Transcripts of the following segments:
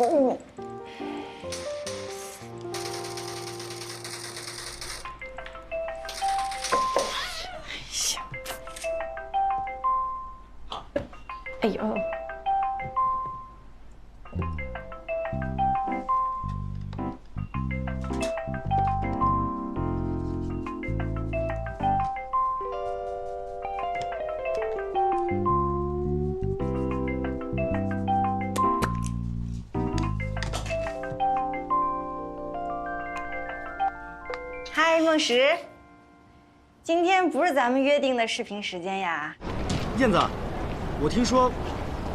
走。哎呦！嗨，梦石，今天不是咱们约定的视频时间呀。燕子，我听说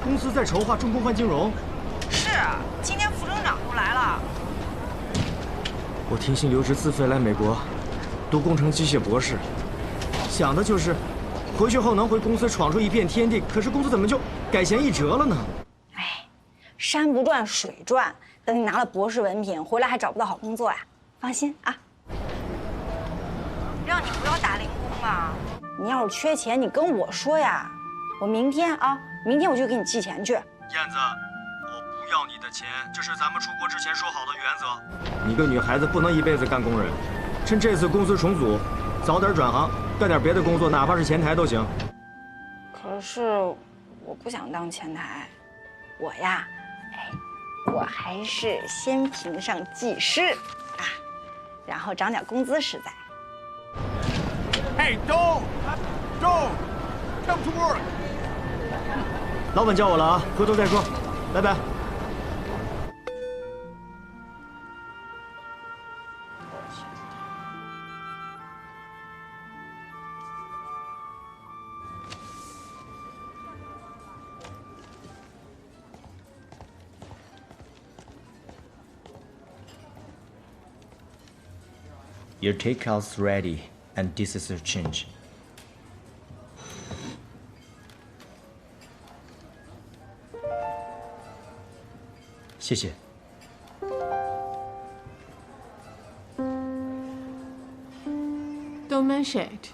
公司在筹划重工换金融。是，今天副总长都来了。我停薪留职自费来美国读工程机械博士，想的就是回去后能回公司闯出一片天地。可是公司怎么就改弦易辙了呢？哎，山不转水转，等你拿了博士文凭回来还找不到好工作呀。放心啊。让你不要打零工嘛。你要是缺钱，你跟我说呀，我明天我就给你寄钱去。燕子，我不要你的钱，这是咱们出国之前说好的原则。你个女孩子不能一辈子干工人，趁这次公司重组，早点转行，干点别的工作，哪怕是前台都行。可是我不想当前台，我呀，我还是先评上技师啊，然后涨点工资实在。Hey, don't come to work. 老板叫我了啊，回头再说，拜拜。Your takeout's ready, and this is your change. 谢谢。Don't mention it.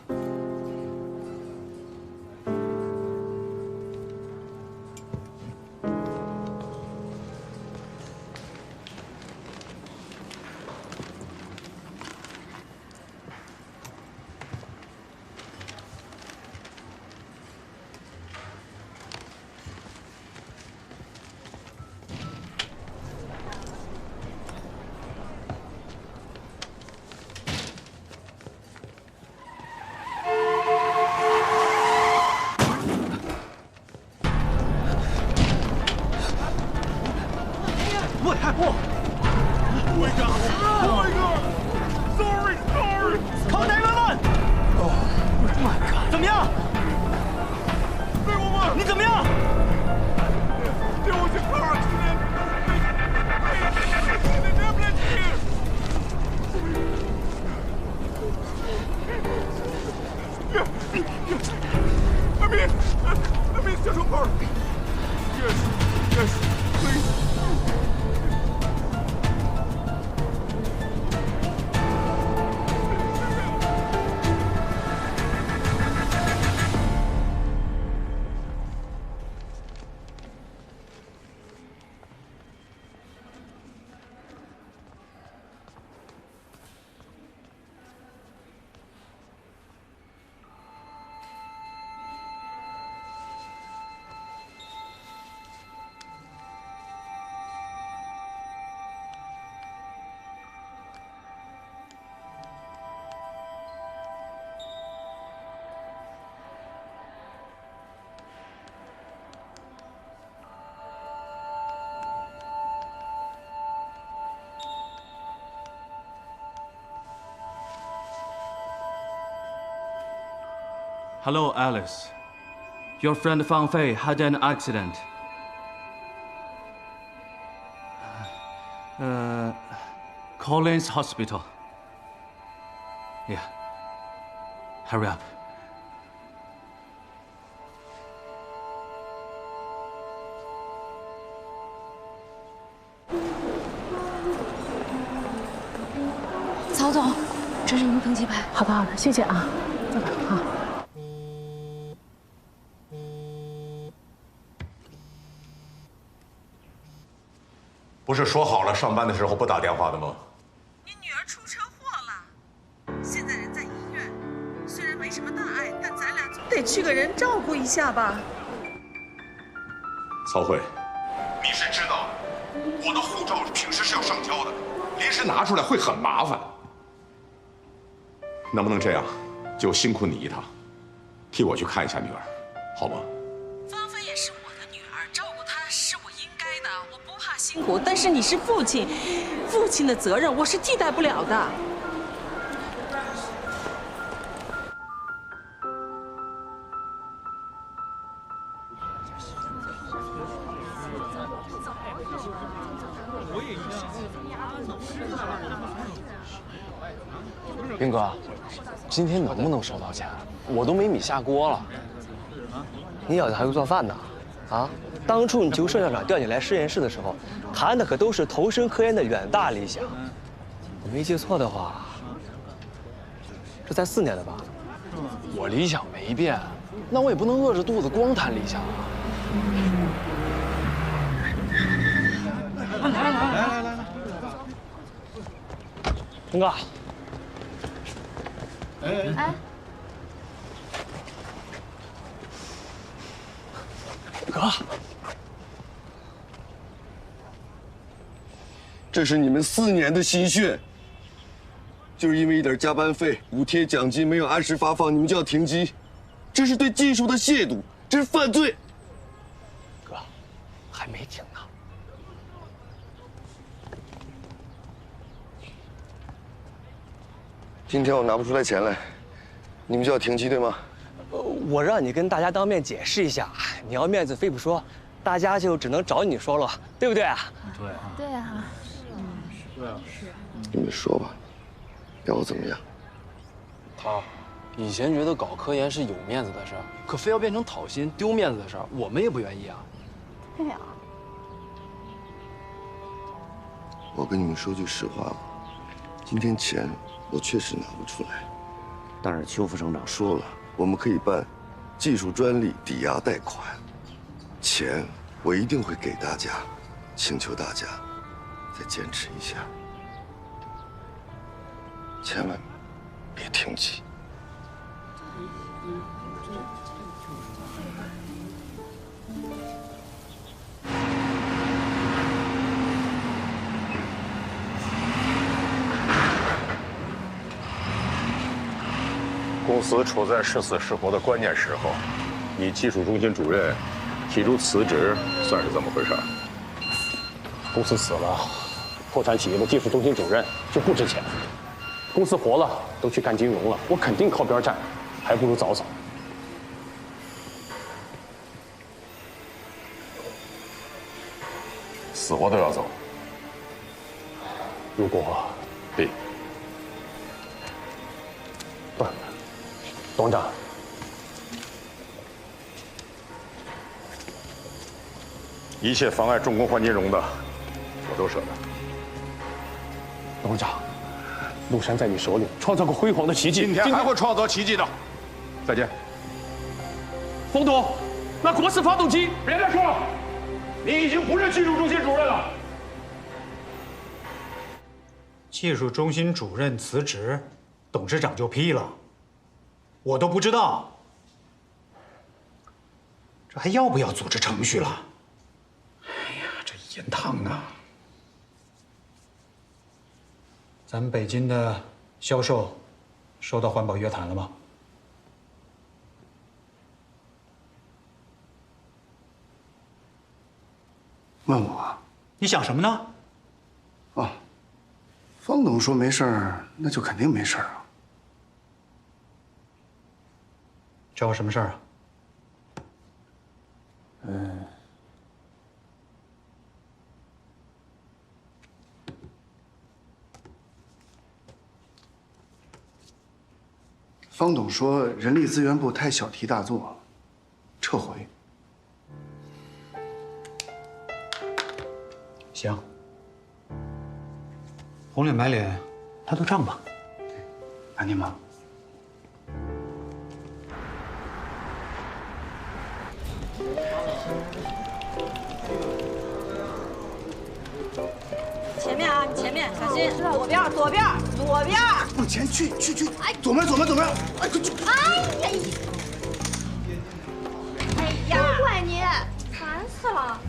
I mean, Central Park. Yes, please. 'Hello, Alice. Your friend Fang Fei had an accident. Collins Hospital. Yeah. Hurry up. 曹总，这是您登机牌。好的，好的，谢谢啊。坐吧啊。 不不是说好了上班的时候不打电话的吗？你女儿出车祸了，现在人在医院，虽然没什么大碍，但咱俩总得去个人照顾一下吧。曹慧，你是知道的，我的护照平时是要上交的，临时拿出来会很麻烦。能不能这样，就辛苦你一趟，替我去看一下女儿，好吗？芳菲也是我的女儿，照顾她是我应该的，我不怕辛苦。但是你是父亲，父亲的责任我是替代不了的。兵哥，今天能不能收到钱？我都没米下锅了。你小子还会做饭呢？啊！当初你求盛校长调你来实验室的时候，谈的可都是投身科研的远大理想。我没记错的话，这才4年了吧？我理想没变，那我也不能饿着肚子光谈理想啊。来，兵哥。哎，哥，这是你们4年的心血，就是因为一点加班费、补贴、奖金没有按时发放，你们就要停机，这是对技术的亵渎，这是犯罪。哥，还没停呢。今天我拿不出来钱来，你们就要停机，对吗？我让你跟大家当面解释一下，你要面子非不说，大家就只能找你说了，对不对啊？对啊，你们说吧，要我怎么样？他以前觉得搞科研是有面子的事儿，可非要变成讨薪、丢面子的事儿，我们也不愿意啊。对啊。我跟你们说句实话吧，今天钱我确实拿不出来，但是邱副省长说了，我们可以办技术专利抵押贷款，钱我一定会给大家，请求大家再坚持一下，千万别停机。公司处在是死是活的关键时候，你技术中心主任提出辞职，算是怎么回事？公司死了，破产企业的技术中心主任就不值钱；公司活了，都去干金融了，我肯定靠边站，还不如早走。死活都要走。如果对，不是，董事长，一切妨碍重工换金融的，我都舍得。董事长，陆山在你手里创造过辉煌的奇迹，今天还会创造奇迹的。再见。冯总，那国四发动机，别再说了，你已经不是技术中心主任了。技术中心主任辞职，董事长就批了，我都不知道，这还要不要组织程序了？哎呀，这一言堂啊！咱们北京的销售收到环保约谈了吗？问我？你想什么呢？哦，方董说没事儿，那就肯定没事儿啊。找我什么事儿啊？方董说人力资源部太小题大做，撤回。行，红脸白脸，他都账吧。那您忙。前面小心，左边，左边，左边。往前去，哎，左边，左边，左边，哎，快去！哎呀，都怪你，烦死了。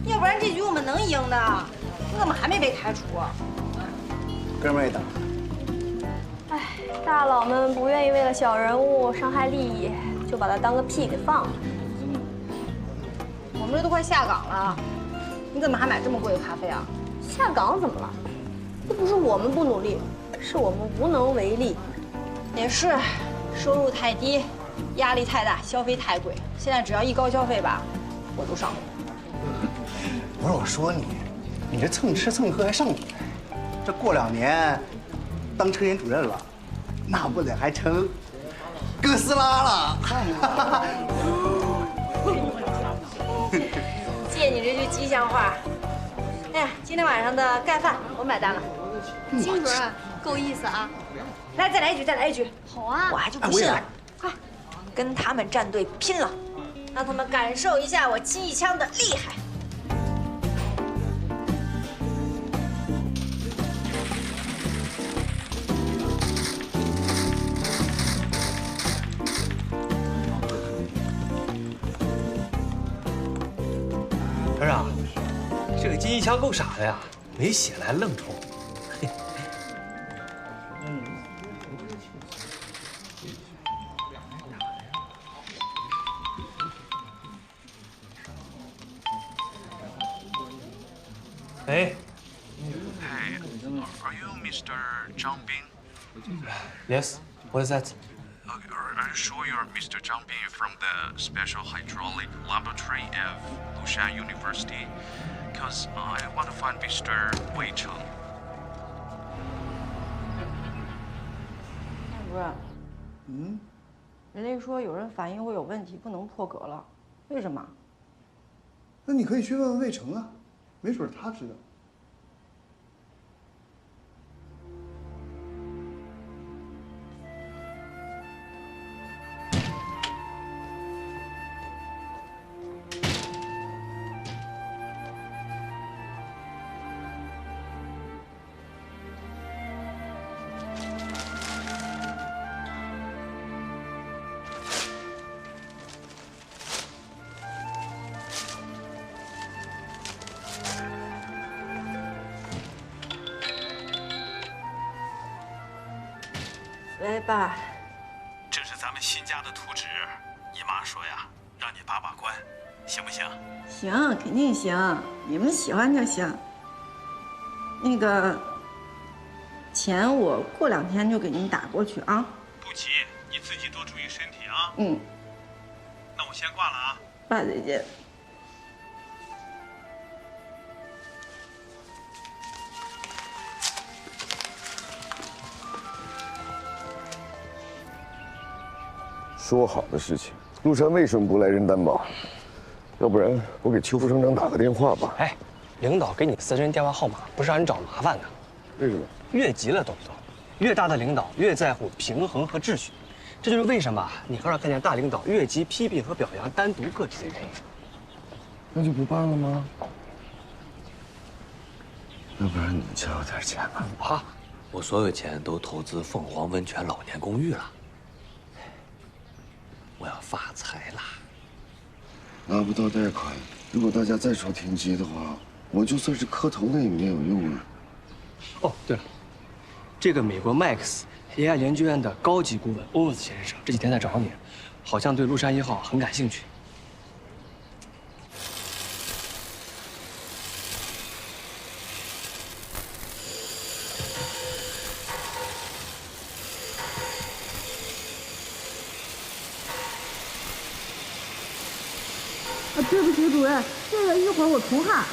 要不然这局我们能赢的，你怎么还没被开除？哥们儿也等。哎，大佬们不愿意为了小人物伤害利益，就把他当个屁给放了。我们这都快下岗了，你怎么还买这么贵的咖啡啊？下岗怎么了？又不是我们不努力，是我们无能为力。也是，收入太低，压力太大，消费太贵。现在只要一高消费吧，我都上火。不是我说你这蹭吃蹭喝还上瘾，这过2年当车研主任了，那不得还成哥斯拉了？借你这句吉祥话。哎呀，今天晚上的盖饭我买单了。金主任够意思啊！来，再来一局，再来一局。好啊！我还就不信了，快，跟他们站队拼了，让他们感受一下我机枪的厉害。团长，这个金一枪够傻的呀，没血了还愣冲。哎 Hey, are you Mr. Zhang Bin? Yes. What is that? Are you sure you're Mr. Zhang Bin from the Special Hydraulic Laboratory of Lushan University? Because I want to find Mr. Wei Cheng. 主任，人家说有人反映我有问题，不能破格了，为什么？那你可以去问问魏成啊，没准他知道。喂，爸。这是咱们新家的图纸，姨妈说呀，让你把把关，行不行？行，肯定行，你们喜欢就行。那个钱我过2天就给您打过去啊。不急，你自己多注意身体啊。嗯。那我先挂了啊。爸，再见。说好的事情，陆山为什么不来人担保？要不然我给邱副省长打个电话吧。哎，领导给你私人电话号码，不是让你找麻烦的。为什么？越急了，懂不懂？越大的领导越在乎平衡和秩序，这就是为什么你很少看见大领导越级批评和表扬单独个体的原因。那就不办了吗？要不然你借我点钱吧。我所有钱都投资凤凰温泉老年公寓了。我要发财啦！拿不到贷款，如果大家再说停机的话，我就算是磕头那也没有用啊。哦，对了，这个美国 Max AI 研究院的高级顾问欧文斯先生这几天在找你，好像对陆山1号很感兴趣。对不起，主任，这个一会儿我重焊，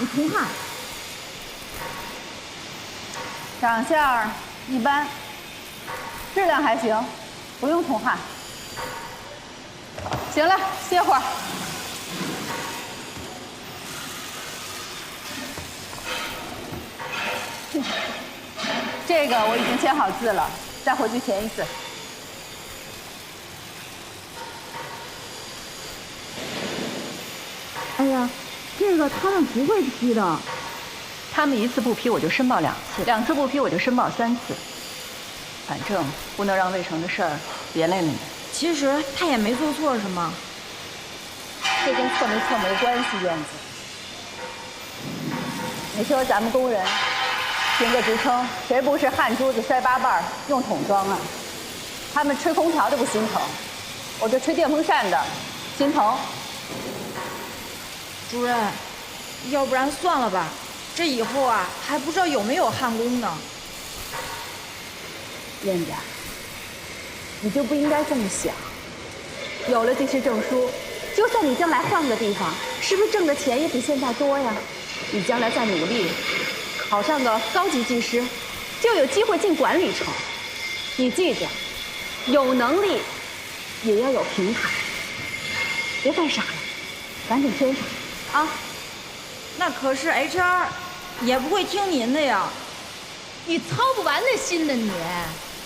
长相一般，质量还行，不用重焊。行了，歇会儿。这个我已经签好字了，再回去填一次。哎呀，这个他们不会批的，他们1次不批我就申报2次，2次不批我就申报3次。反正不能让魏成的事儿连累了你。其实他也没做错什么，这跟错没错没关系，燕子。你说咱们工人评个职称，谁不是汗珠子摔八瓣用桶装啊？他们吹空调的不心疼，我这吹电风扇的心疼。主任，要不然算了吧，这以后啊还不知道有没有焊工呢。燕子，你就不应该这么想。有了技师证书，就算你将来换个地方，是不是挣的钱也比现在多呀？你将来再努力，考上个高级技师，就有机会进管理层。你记着，有能力也要有平台，别犯傻了，赶紧填上啊！那可是 HR 也不会听您的呀。你操不完那心的你，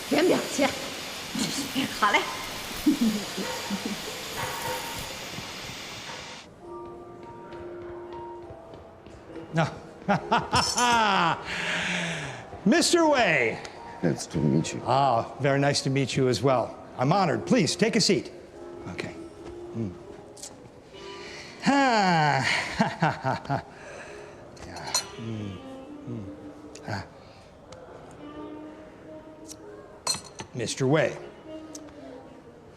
填表去。好嘞。No. Mr. Wei. Nice to meet you. Ah, very nice to meet you as well. I'm honored. Please take a seat. Okay. Mr. Wei,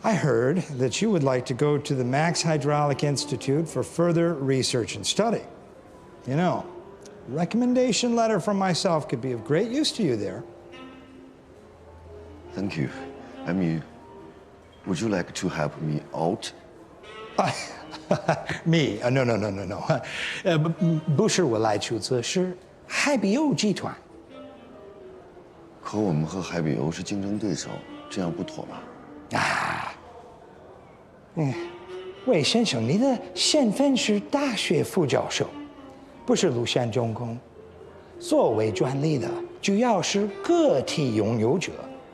I heard that you would like to go to the Max Hydraulic Institute for further research and study. You know, a recommendation letter from myself could be of great use to you there. Thank you. I mean, would you like to help me out? Me? No. 不是我来出资，是海比欧集团。可我们和海比欧是竞争对手，这样不妥吧？魏先生，你的身份是大学副教授，不是庐山重工。作为专利的，主要是个体拥有者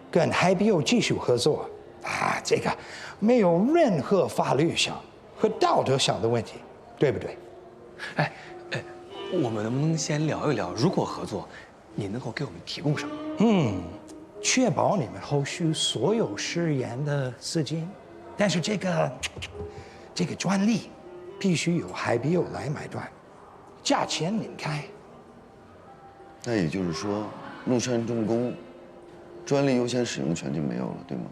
跟海比欧技术合作这个没有任何法律上和道德上的问题，对不对？我们能不能先聊一聊，如果合作，你能够给我们提供什么？确保你们后续所有试验的资金，但是这个专利必须由海比欧来买断，价钱您开。那也就是说，麓山重工专利优先使用权就没有了，对吗？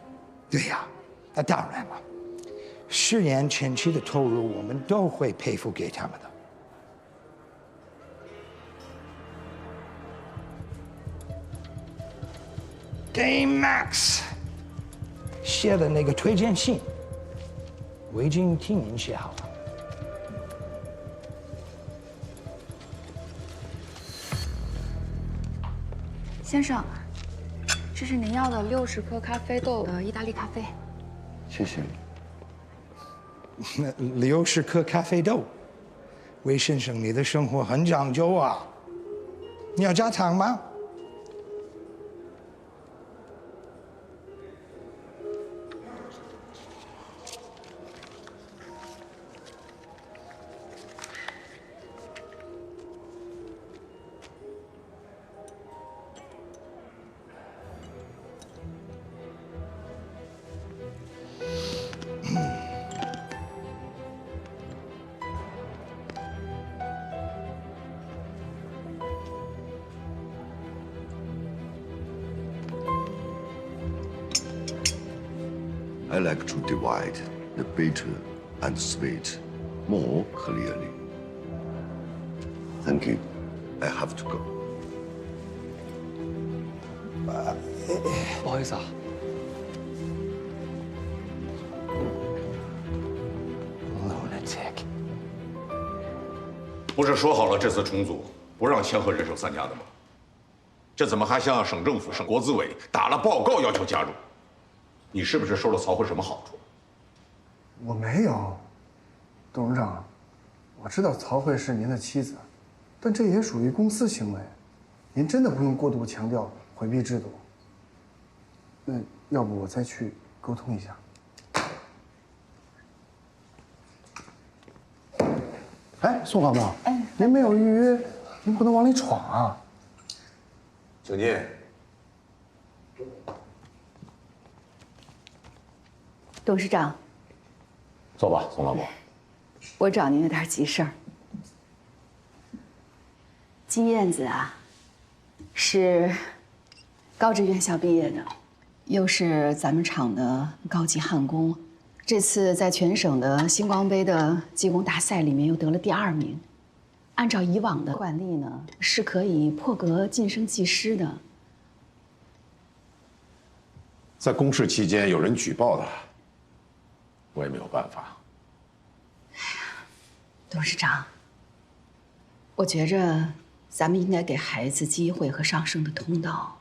对呀，那当然了，试验前期的投入我们都会赔付给他们的。给 Max 写的那个推荐信，我已经替您写好了。先生，这是您要的60克咖啡豆的意大利咖啡。谢谢你。60克咖啡豆，魏先生，你的生活很讲究啊。你要加糖吗？I like to divide the bitter and sweet more clearly. Thank you. I have to go. 不好意思啊。Lunatic。不是说好了这次重组不让千和人寿3家的吗？这怎么还向省政府、省国资委打了报告要求加入？你是不是收了曹慧什么好处？我没有，董事长，我知道曹慧是您的妻子，但这也属于公司行为，您真的不用过度强调回避制度。那要不我再去沟通一下。哎，宋华茂，您没有预约，您不能往里闯啊！请进。董事长，坐吧，宋老伯。我找您有点急事儿。金燕子啊，是高职院校毕业的，又是咱们厂的高级焊工。这次在全省的星光杯的技工大赛里面又得了第2名。按照以往的惯例呢，是可以破格晋升技师的。在公示期间有人举报他，我也没有办法。董事长，我觉着咱们应该给孩子机会和上升的通道，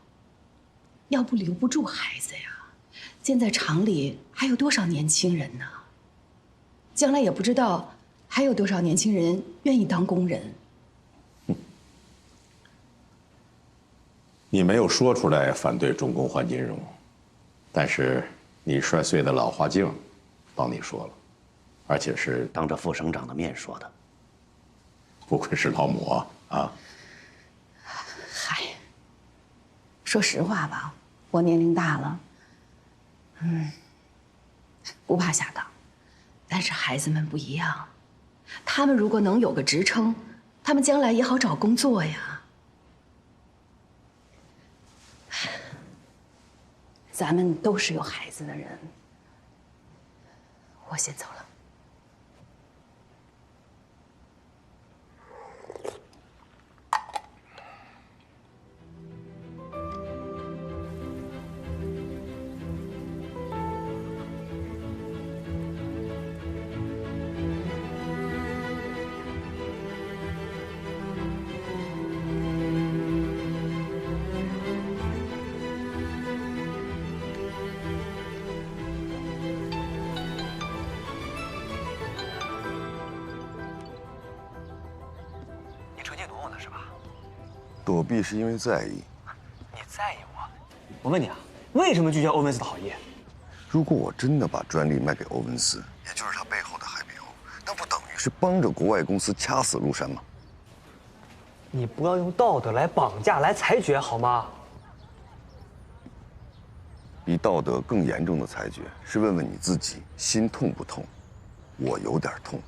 要不留不住孩子呀。现在厂里还有多少年轻人呢？将来也不知道还有多少年轻人愿意当工人。你没有说出来反对重工换金融，但是你摔碎的老花镜帮你说了，而且是当着副省长的面说的。不愧是老母啊！嗨，说实话吧，我年龄大了，不怕下岗，但是孩子们不一样，他们如果能有个职称，他们将来也好找工作呀。咱们都是有孩子的人，我先走了。躲避是因为在意。你在意我？我问你啊，为什么拒绝欧文斯的好意？如果我真的把专利卖给欧文斯，也就是他背后的海比欧，那不等于是帮着国外公司掐死陆山吗？你不要用道德来绑架、来裁决，好吗？比道德更严重的裁决是问问你自己心痛不痛？我有点痛。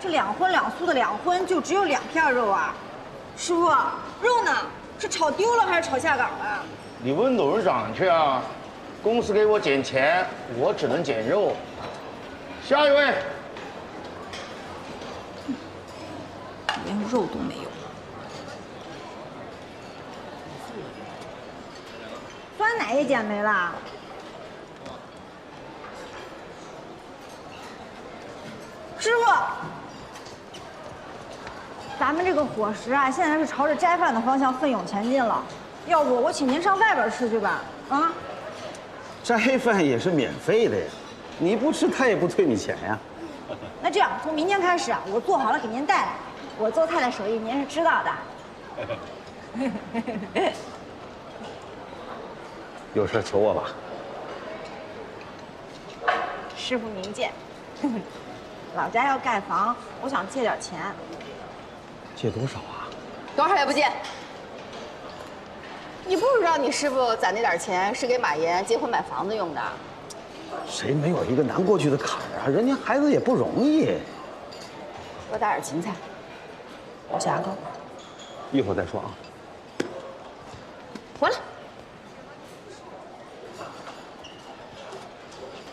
这2荤2素的2荤就只有2片肉啊！师傅，肉呢？是炒丢了还是炒下岗了？你问董事长去啊！公司给我减钱，我只能减肉。下一位。连肉都没有。酸奶也减没了。师傅。咱们这个伙食啊，现在是朝着斋饭的方向奋勇前进了。要不我请您上外边吃去吧？啊？斋饭也是免费的呀，你不吃他也不退你钱呀。那这样，从明天开始啊，我做好了给您带来。我做菜的手艺您是知道的。有事求我吧。师傅明鉴。老家要盖房，我想借点钱。借多少啊？多少也不借。你不知道你师傅攒那点钱是给马岩结婚买房子用的？谁没有一个难过去的坎儿啊？人家孩子也不容易。多打点芹菜，我下个。一会儿再说啊。回来。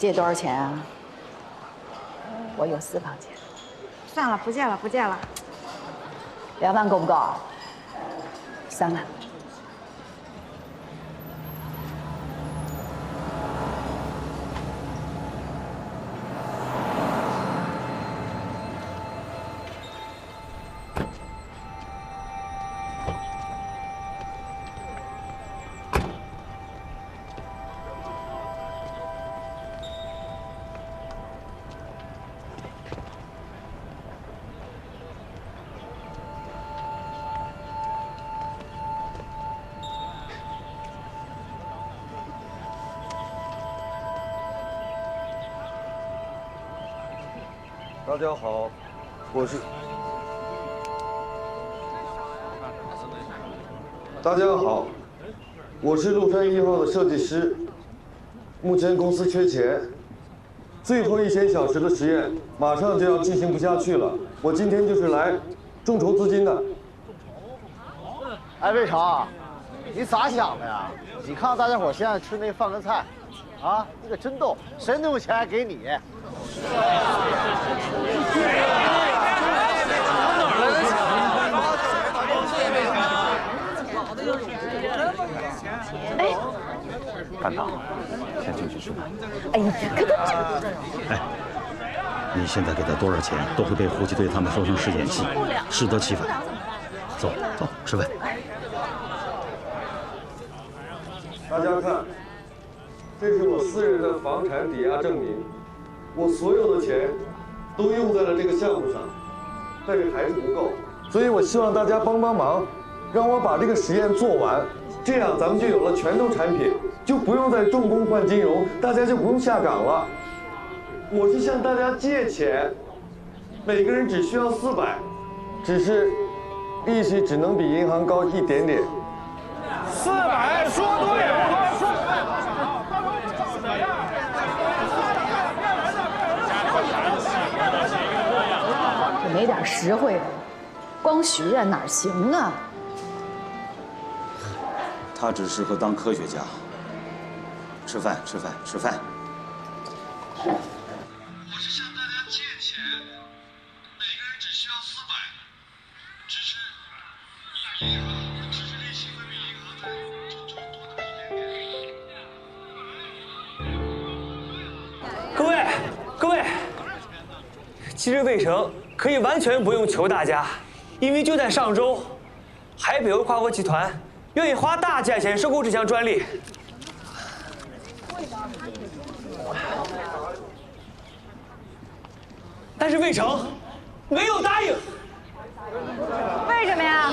借多少钱啊？我有私房钱。算了，不借了，不借了。2万够不够？3万。大家好，我是。大家好，我是陆山1号的设计师。目前公司缺钱，最后1千小时的实验马上就要进行不下去了。我今天就是来众筹资金的。哎，魏成，你咋想的呀？你看大家伙现在吃那饭跟菜，啊，那个真逗，谁能有钱还给你？哎，班长，先进去吃饭。哎呀，可都哎，你现在给他多少钱，都会被呼气队他们说成是演戏，适得其反。走走，吃饭。大家看，这是我私人的房产抵押证明，我所有的钱都用在了这个项目上，但是还是不够，所以我希望大家帮帮忙，让我把这个实验做完，这样咱们就有了拳头产品，就不用再重工换金融，大家就不用下岗了。我是向大家借钱，每个人只需要400，只是利息只能比银行高一点点。400，说多也不多，说。也没点实惠的，光许愿哪行啊？他只适合当科学家。吃饭，吃饭，吃饭。我是向大家借钱，每个人只需要400，只是利息会比银行再多那么一点点。各位，其实魏成可以完全不用求大家，因为就在上周，海北欧跨国集团愿意花大价钱收购这项专利。但是魏成没有答应。为什么呀？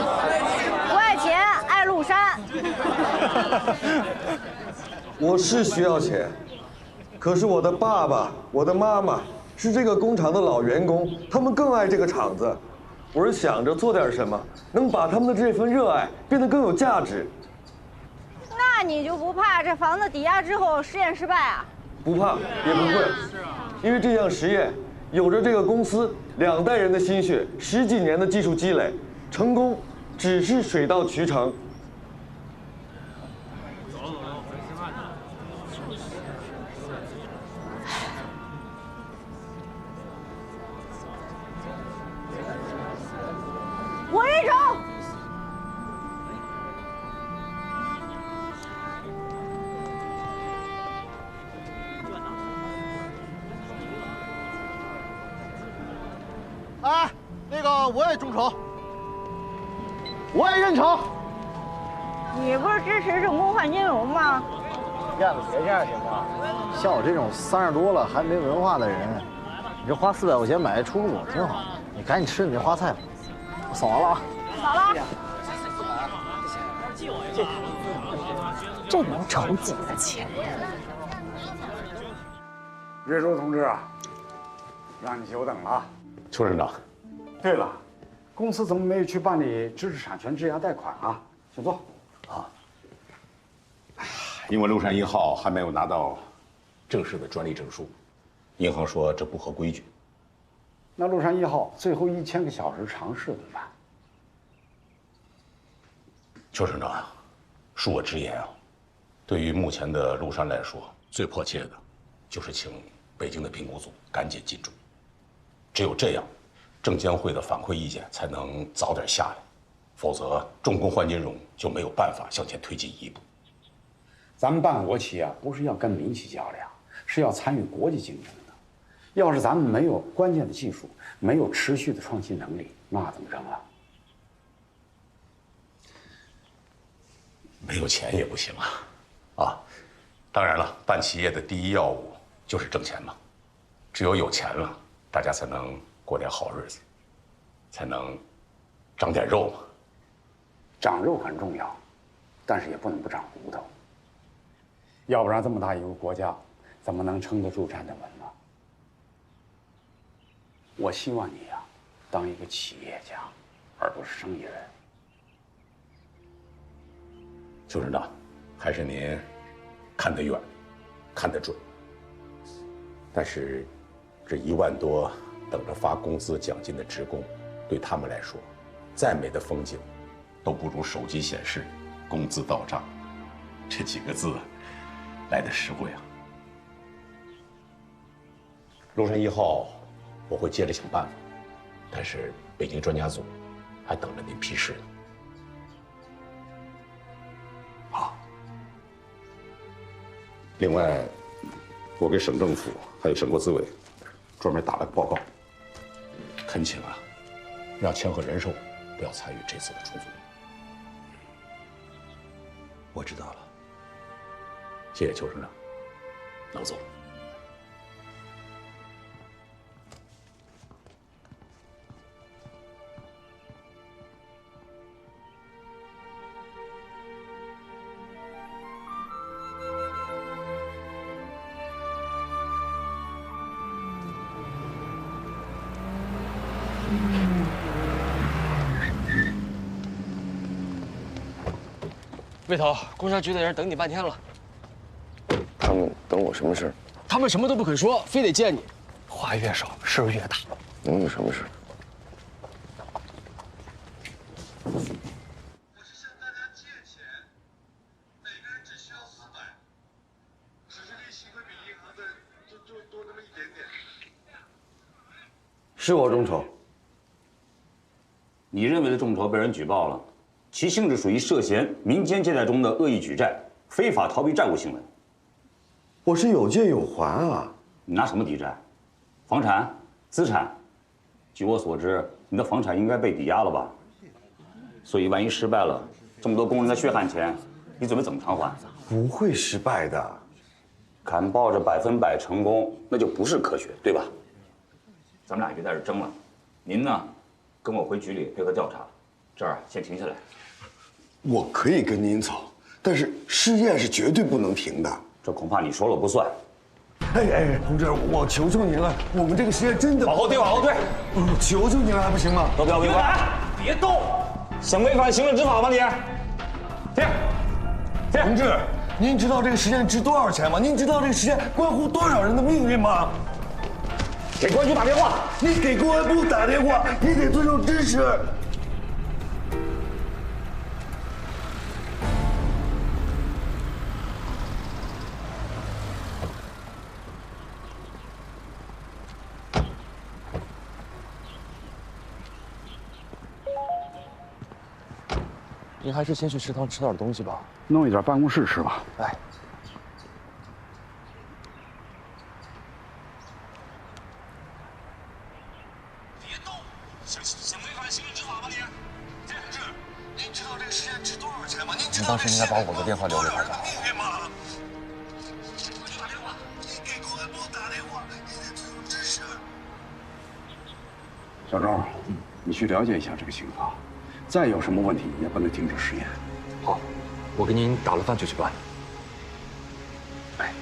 不爱钱，爱陆山。我是需要钱，可是我的爸爸、我的妈妈是这个工厂的老员工，他们更爱这个厂子。我是想着做点什么，能把他们的这份热爱变得更有价值。那你就不怕这房子抵押之后实验失败啊？不怕，也不会，因为这项实验有着这个公司2代人的心血，10几年的技术积累，成功只是水到渠成。我认成。哎，那个我也众筹，我也认成。你不是支持重工换金融吗？燕子别这样行吗？像我这种30多了还没文化的人，你这花400块钱买出入挺好。你赶紧吃你这花菜吧，我扫完了啊。扫了。这能筹几个钱呀？岳州同志啊，让你久等了。邱省长。对了，公司怎么没有去办理知识产权质押贷款啊？请坐。啊，因为陆山1号还没有拿到正式的专利证书，银行说这不合规矩。那陆山1号最后1000个小时尝试怎么办？邱省长啊，恕我直言啊，对于目前的陆山来说，最迫切的就是请北京的评估组赶紧进驻。只有这样，证监会的反馈意见才能早点下来，否则重工换金融就没有办法向前推进一步。咱们办国企啊，不是要跟民企较量，是要参与国际竞争的。要是咱们没有关键的技术，没有持续的创新能力，那怎么整啊？没有钱也不行啊！当然了，办企业的第一要务就是挣钱嘛。只有有钱了，大家才能过点好日子，才能长点肉嘛。长肉很重要，但是也不能不长骨头。要不然这么大一个国家，怎么能撑得住、站得稳呢？我希望你呀，当一个企业家，而不是生意人。邱省长，还是您看得远，看得准。但是，这1万多等着发工资奖金的职工，对他们来说，再美的风景，都不如手机显示工资到账这几个字来得实惠啊。龙山1号，我会接着想办法，但是北京专家组还等着您批示呢。好。另外，我给省政府还有省国资委专门打了个报告，恳请啊，让钱和人寿不要参与这次的重组。我知道了，谢谢邱省长，那我走了。魏头，工商局的人等你半天了。他们等我什么事？他们什么都不肯说，非得见你。话越少，事儿越大。能有什么事？是我众筹。你认为的众筹被人举报了，其性质属于涉嫌民间借贷中的恶意举债、非法逃避债务行为。我是有借有还啊！你拿什么抵债？房产、资产？据我所知，你的房产应该被抵押了吧？所以万一失败了，这么多工人的血汗钱，你准备怎么偿还？不会失败的。敢抱着100%成功，那就不是科学，对吧？咱们俩别在这争了。您呢，跟我回局里配合调查，这儿先停下来。我可以跟您走，但是试验是绝对不能停的。这恐怕你说了不算。哎，同志，我求求您了，我们这个实验真的……往后退，往后退！我求求您了，还不行吗？都不要违反，别动！想违反行政执法吗你？停！同志，您知道这个实验值多少钱吗？您知道这个实验关乎多少人的命运吗？给公安局打电话！你给公安部打电话，你得尊重知识。您还是先去食堂吃点东西吧。弄一点办公室吃吧。哎。想违反行政执法吗你？同志，您知道这个实验值多少钱吗？您知道当时应该把我的电话留给他的。命运吗？我就打电话，你给公安部打电话，你得尊重知识。小周，你去了解一下这个情况，再有什么问题也不能停止实验。好，我给您打了饭就去办。哎，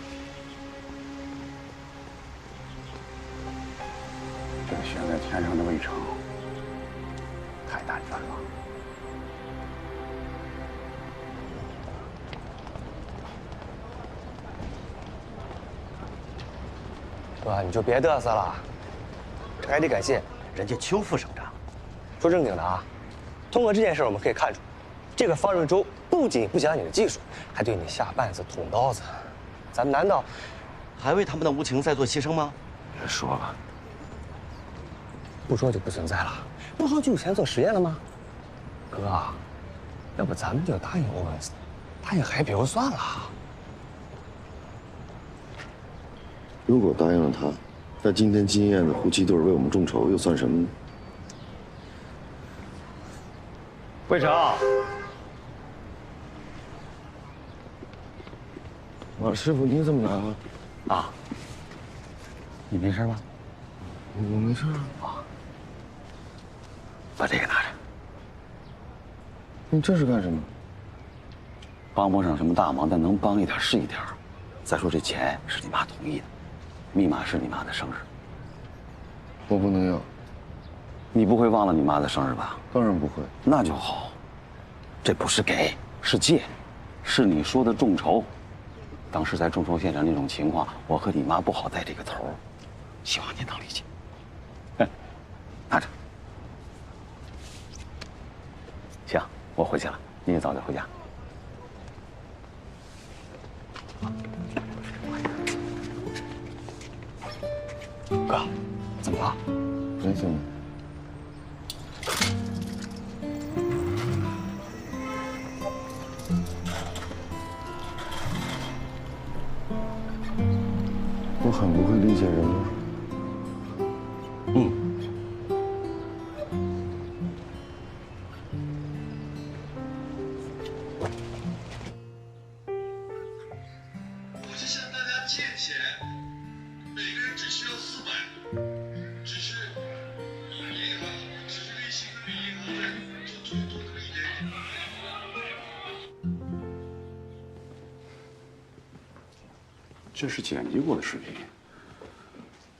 这个悬在天上的卫城。太单纯了。哥，你就别嘚瑟了，这还得感谢人家邱副省长。说正经的啊，通过这件事我们可以看出，这个方润洲不仅不讲你的技术，还对你下绊子捅刀子。咱们难道还为他们的无情在做牺牲吗？别说了，不说就不存在了，不说就有钱做实验了吗？哥，要不咱们就答应欧文斯，答应海比欧算了。如果答应了他，在今天金燕的夫妻对为我们众筹，又算什么呢？会长，马师傅，你怎么来了？啊，你没事吧？我没事啊。把这个拿着。你这是干什么？帮不上什么大忙，但能帮一点是一点。再说这钱是你妈同意的，密码是你妈的生日。我不能要。你不会忘了你妈的生日吧？当然不会。那就好。这不是给，是借，是你说的众筹。当时在众筹现场那种情况，我和你妈不好带这个头，希望你能理解。拿着。行，我回去了，你也早点回家。哥，怎么了？真行吗？我很不会理解人吗？我是向大家借钱，每个人只需要400，只是银行，只是利息会比银行再多那么一点点。这是剪辑过的视频，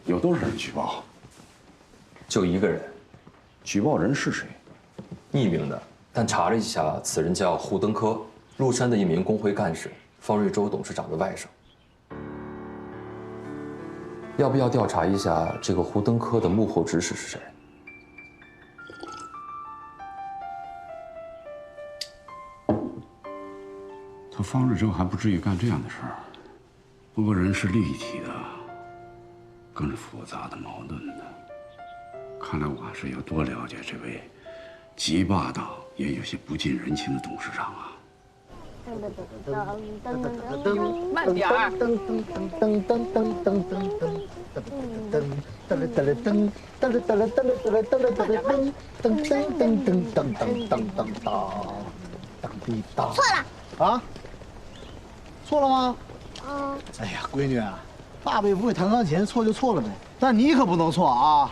有多少人举报？就1个人。举报人是谁？匿名的，但查了一下，此人叫胡登科，陆山的一名工会干事，方瑞洲董事长的外甥。要不要调查一下这个胡登科的幕后指使是谁？他方日洲还不至于干这样的事儿。不过人是立体的，更是复杂的、矛盾的。看来我还是要多了解这位极霸道也有些不近人情的董事长啊。慢点儿。错了啊？错了吗？哎呀，闺女啊，爸爸也不会弹钢琴，错就错了呗。但你可不能错啊！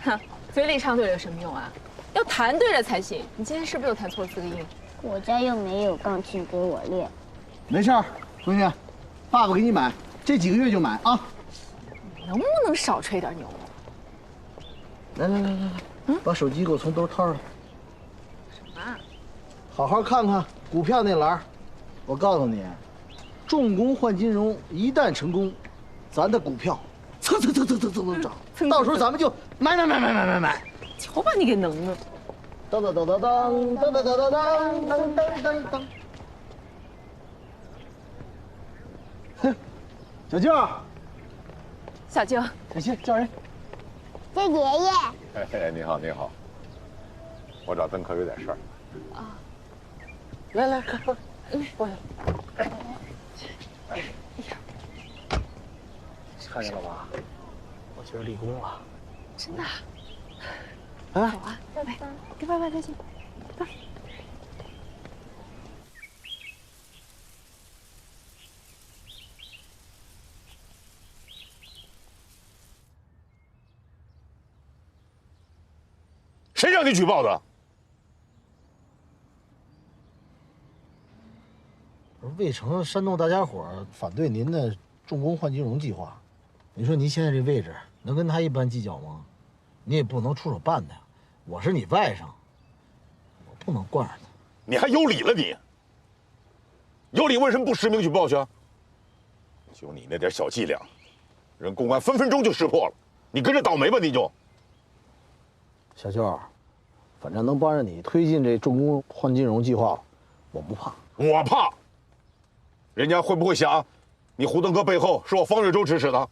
哼，嘴里唱对了有什么用啊？要弹对了才行。你今天是不是又弹错了4个音？我家又没有钢琴给我练。没事儿，闺女，爸爸给你买，这几个月就买啊。能不能少吹点牛？来，把手机给我从兜掏上。什么啊？好好看看股票那栏儿，我告诉你，重工换金融一旦成功，咱的股票蹭涨，到时候咱们就买。瞧把你给能的！当，哼，小静，小静，小静叫人。叫爷爷。哎，你好，你好。我找邓科有点事儿。啊。来，快，过来。看见了吧？我今儿立功了。真的？啊？走啊，来，给爸爸带进。走。谁让你举报的？魏城煽动大家伙反对您的重工换金融计划，你说您现在这位置能跟他一般计较吗？你也不能出手办他呀。我是你外甥，我不能惯着他。你还有理了你？有理为什么不实名举报去？就你那点小伎俩，人公安分分钟就识破了。你跟着倒霉吧你就。小舅，反正能帮着你推进这重工换金融计划，我不怕。我怕。人家会不会想，你胡登哥背后是我方瑞洲指使的。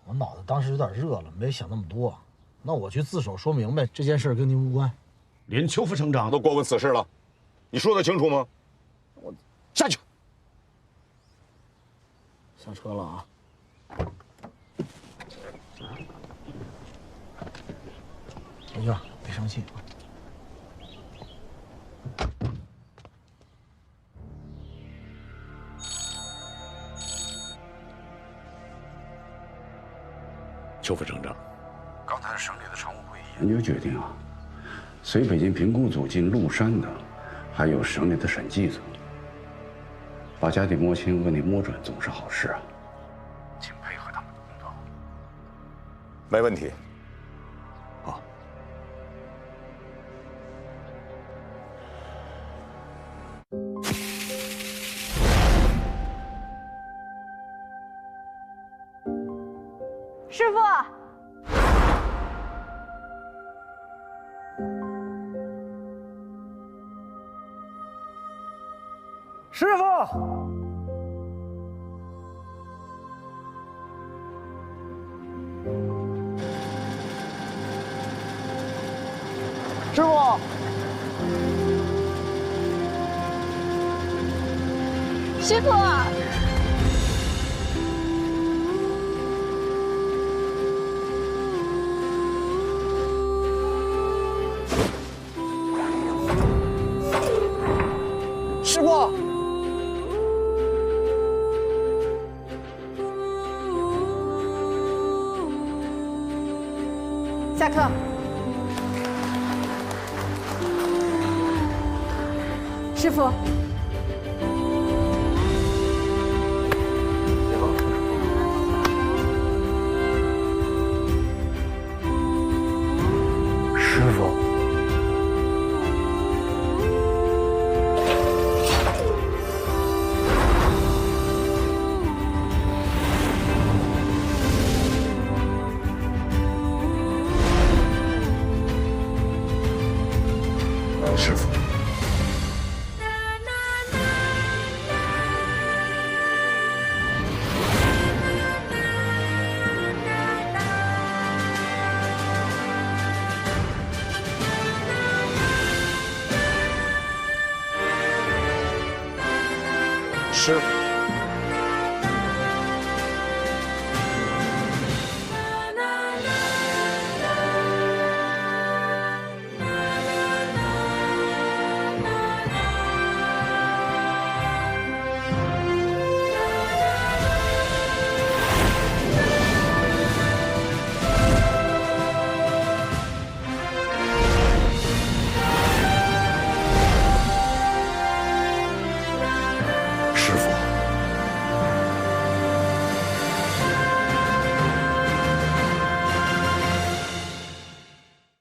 我脑子当时有点热了，没想那么多。那我去自首说明白，这件事跟您无关。连邱副省长都过问此事了，你说得清楚吗？我下去。下车了啊。小燕，别生气啊。邱副省长，刚才省里的常务会议研究决定啊，随北京评估组进麓山的，还有省里的审计组。把家底摸清，问题摸准，总是好事啊。请配合他们的工作。没问题。好。师傅，师傅，师傅，师傅，师傅。下课。师傅，师傅，师傅。师傅。